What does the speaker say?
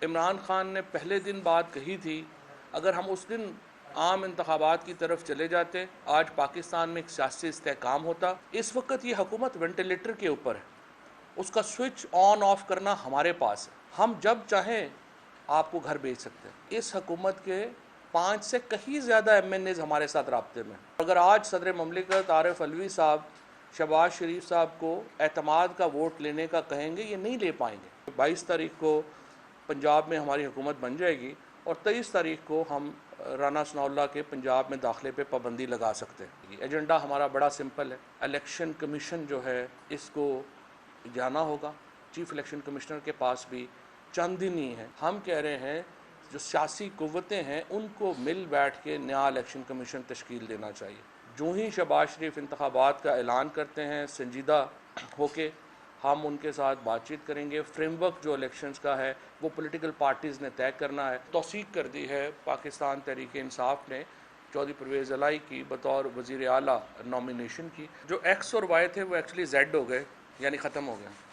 عمران خان نے پہلے دن بات کہی تھی، اگر ہم اس دن عام انتخابات کی طرف چلے جاتے، آج پاکستان میں ایک سیاسی استحکام ہوتا۔ اس وقت یہ حکومت وینٹیلیٹر کے اوپر ہے، اس کا سوئچ آن آف کرنا ہمارے پاس ہے، ہم جب چاہیں آپ کو گھر بھیج سکتے ہیں۔ اس حکومت کے 5 سے کہیں زیادہ ایم این ایز ہمارے ساتھ رابطے میں۔ اگر آج صدر مملکت عارف علوی صاحب شہباز شریف صاحب کو اعتماد کا ووٹ لینے کا کہیں گے، یہ نہیں لے پائیں گے۔ 22 تاریخ کو پنجاب میں ہماری حکومت بن جائے گی اور 23 تاریخ کو ہم رانا ثناء اللہ کے پنجاب میں داخلے پہ پابندی لگا سکتے ہیں۔ ایجنڈا ہمارا بڑا سمپل ہے، الیکشن کمیشن جو ہے اس کو جانا ہوگا، چیف الیکشن کمشنر کے پاس بھی چند دن ہی ہیں۔ ہم کہہ رہے ہیں جو سیاسی قوتیں ہیں ان کو مل بیٹھ کے نیا الیکشن کمیشن تشکیل دینا چاہیے۔ جو ہی شہباز شریف انتخابات کا اعلان کرتے ہیں سنجیدہ ہو کے ہم ان کے ساتھ بات چیت کریں گے۔ فریم ورک جو الیکشنز کا ہے وہ پولیٹیکل پارٹیز نے طے کرنا ہے۔ توثیق کر دی ہے پاکستان تحریک انصاف نے چودھری پرویز الہی کی بطور وزیر اعلیٰ نامینیشن کی۔ جو ایکس اور وائی تھے وہ ایکچولی زیڈ ہو گئے، یعنی ختم ہو گئے۔